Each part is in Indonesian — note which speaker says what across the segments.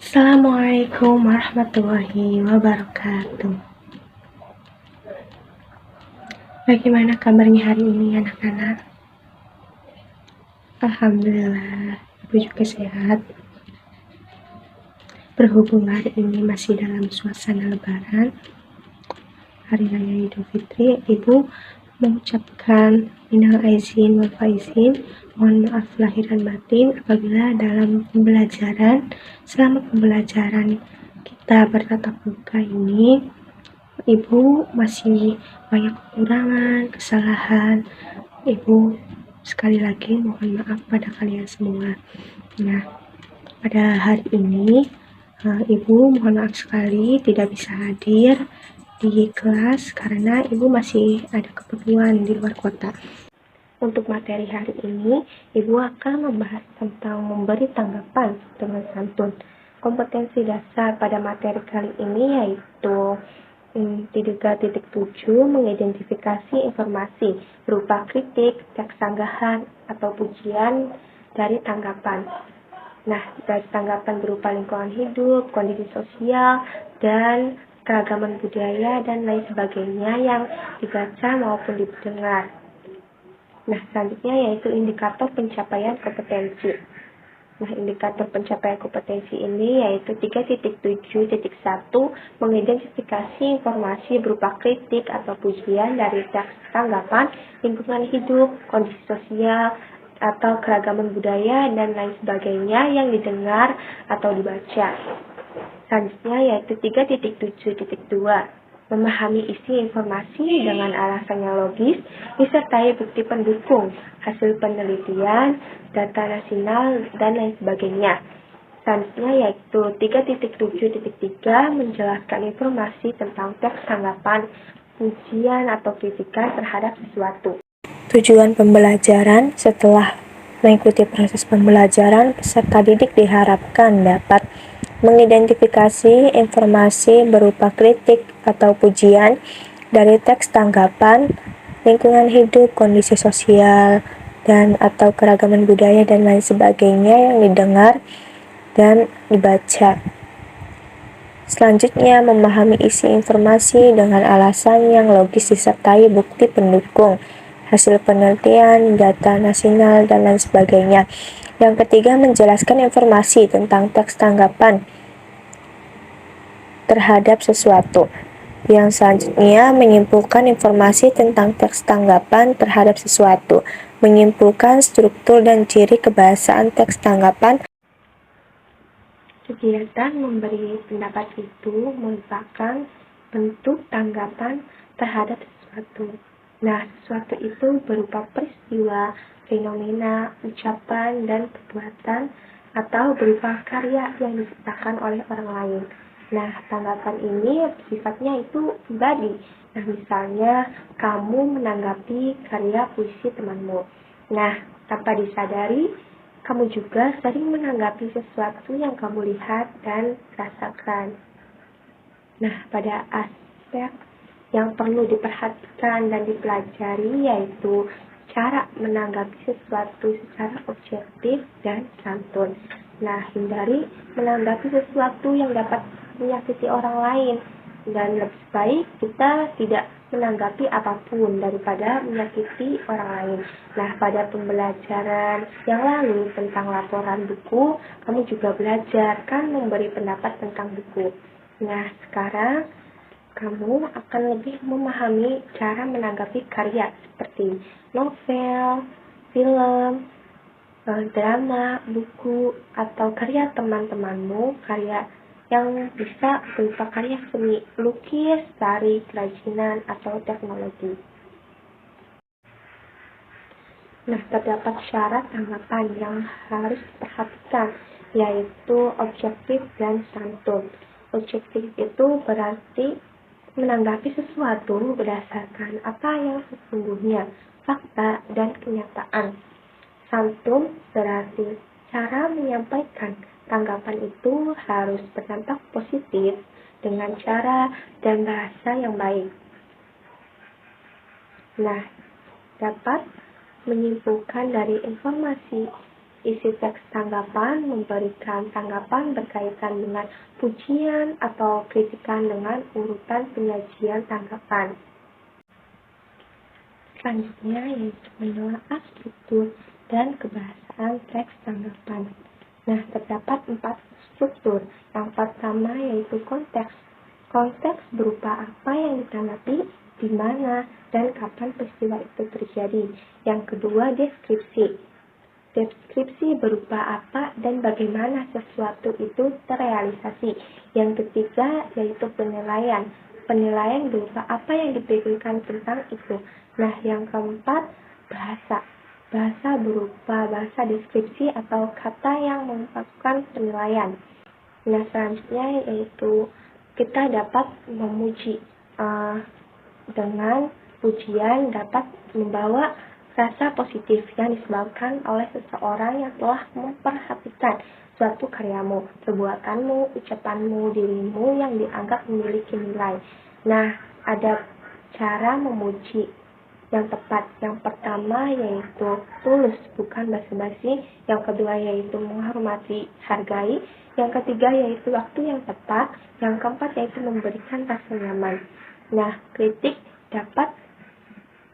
Speaker 1: Assalamualaikum warahmatullahi wabarakatuh. Bagaimana kabarnya hari ini anak-anak? Alhamdulillah, Ibu juga sehat. Berhubung hari ini masih dalam suasana lebaran, Hari Raya Idul Fitri, Ibu mengucapkan minal aizin wal faizin, mohon maaf lahir dan batin apabila dalam pembelajaran, selama pembelajaran kita bertatap muka ini, Ibu masih banyak kekurangan, kesalahan. Ibu sekali lagi mohon maaf pada kalian semua. Nah, pada hari ini, Ibu mohon maaf sekali tidak bisa hadir di kelas karena Ibu masih ada keperluan di luar kota. Untuk materi hari ini, Ibu akan membahas tentang memberi tanggapan dengan santun. Kompetensi dasar pada materi kali ini yaitu 3.7 mengidentifikasi informasi berupa kritik, teks sanggahan, atau pujian dari tanggapan. Nah, dari tanggapan berupa lingkungan hidup, kondisi sosial, dan keragaman budaya, dan lain sebagainya yang dibaca maupun didengar. Nah, selanjutnya yaitu indikator pencapaian kompetensi. Nah, indikator pencapaian kompetensi ini yaitu 3.7.1 mengidentifikasi informasi berupa kritik atau pujian dari teks tanggapan, lingkungan hidup, kondisi sosial, atau keragaman budaya, dan lain sebagainya yang didengar atau dibaca. Selanjutnya yaitu 3.7.2 memahami isi informasi dengan alasan yang logis, disertai bukti pendukung, hasil penelitian, data nasional, dan lain sebagainya. Selanjutnya yaitu 3.7.3 menjelaskan informasi tentang teks tanggapan, pujian, atau kritikan terhadap sesuatu. Tujuan pembelajaran: setelah mengikuti proses pembelajaran, peserta didik diharapkan dapat mengidentifikasi informasi berupa kritik atau pujian dari teks tanggapan, lingkungan hidup, kondisi sosial, dan atau keragaman budaya, dan lain sebagainya yang didengar dan dibaca. Selanjutnya, memahami isi informasi dengan alasan yang logis disertai bukti pendukung, hasil penelitian, data nasional, dan lain sebagainya. Yang ketiga, menjelaskan informasi tentang teks tanggapan terhadap sesuatu. Yang selanjutnya, menyimpulkan informasi tentang teks tanggapan terhadap sesuatu. Menyimpulkan struktur dan ciri kebahasaan teks tanggapan. Kegiatan memberi pendapat itu merupakan bentuk tanggapan terhadap sesuatu. Nah, sesuatu itu berupa peristiwa, fenomena, ucapan, dan perbuatan, atau berupa karya yang diciptakan oleh orang lain. Nah, tanggapan ini sifatnya itu pribadi. Nah, misalnya kamu menanggapi karya puisi temanmu. Nah, tanpa disadari, kamu juga sering menanggapi sesuatu yang kamu lihat dan rasakan. Nah, pada aspek yang perlu diperhatikan dan dipelajari yaitu cara menanggapi sesuatu secara objektif dan santun. Nah, hindari menanggapi sesuatu yang dapat menyakiti orang lain, dan lebih baik kita tidak menanggapi apapun daripada menyakiti orang lain. Nah, pada pembelajaran yang lalu tentang laporan buku, kamu juga belajar kan memberi pendapat tentang buku. Nah, sekarang kamu akan lebih memahami cara menanggapi karya seperti novel, film, drama, buku, atau karya teman-temanmu, karya yang bisa berupa karya seni, lukis, tari, kerajinan, atau teknologi. Nah, terdapat syarat tanggapan yang harus diperhatikan, yaitu objektif dan santun. Objektif itu berarti menanggapi sesuatu berdasarkan apa yang sesungguhnya, fakta, dan kenyataan. Santun berarti cara menyampaikan tanggapan itu harus berdampak positif dengan cara dan bahasa yang baik. Nah, dapat menyimpulkan dari informasi isi teks tanggapan, memberikan tanggapan berkaitan dengan pujian atau kritikan dengan urutan penyajian tanggapan. Selanjutnya yaitu menelaah struktur dan kebahasaan teks tanggapan. Nah, terdapat 4 struktur. Yang pertama yaitu konteks. Konteks berupa apa yang ditanggapi, di mana, dan kapan peristiwa itu terjadi. Yang kedua, deskripsi. Deskripsi berupa apa dan bagaimana sesuatu itu terrealisasi. Yang ketiga yaitu penilaian. Penilaian berupa apa yang dipikirkan tentang itu. Nah, yang keempat, bahasa. Bahasa berupa bahasa deskripsi atau kata yang mengungkapkan penilaian. Nah, selanjutnya yaitu kita dapat memuji. Dengan pujian dapat membawa rasa positif yang disebabkan oleh seseorang yang telah memperhatikan suatu karyamu, perbuatanmu, ucapanmu, dirimu yang dianggap memiliki nilai. Nah, ada cara memuji yang tepat. Yang pertama yaitu tulus, bukan basa-basi. Yang kedua yaitu menghormati, hargai. Yang ketiga yaitu waktu yang tepat. Yang keempat yaitu memberikan rasa nyaman. Nah, kritik dapat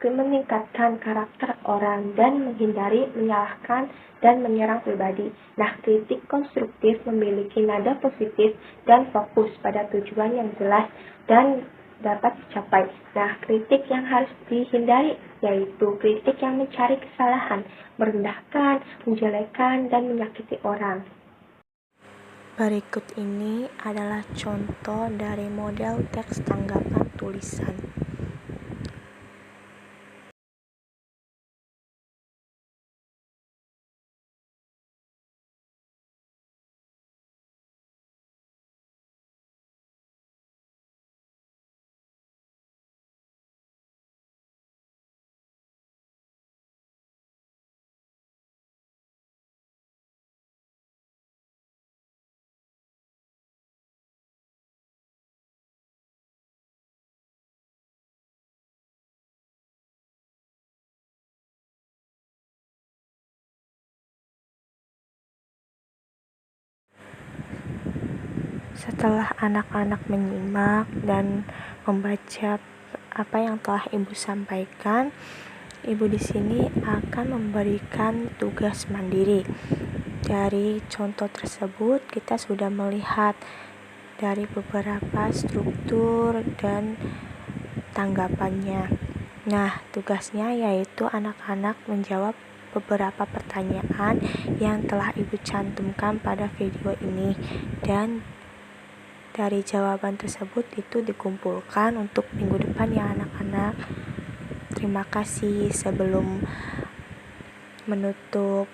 Speaker 1: meningkatkan karakter orang dan menghindari menyalahkan dan menyerang pribadi. Nah, kritik konstruktif memiliki nada positif dan fokus pada tujuan yang jelas dan dapat dicapai. Nah, kritik yang harus dihindari yaitu kritik yang mencari kesalahan, merendahkan, menjelekkan, dan menyakiti orang.
Speaker 2: Berikut ini adalah contoh dari model teks tanggapan tulisan. Setelah anak-anak menyimak dan membaca apa yang telah ibu sampaikan, ibu di sini akan memberikan tugas mandiri. Dari contoh tersebut, kita sudah melihat dari beberapa struktur dan tanggapannya. Nah, tugasnya yaitu anak-anak menjawab beberapa pertanyaan yang telah ibu cantumkan pada video ini, dan dari jawaban tersebut itu dikumpulkan untuk minggu depan ya anak-anak. Terima kasih. Sebelum menutup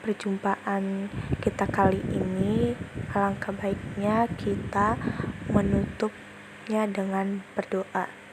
Speaker 2: perjumpaan kita kali ini, alangkah baiknya kita menutupnya dengan berdoa.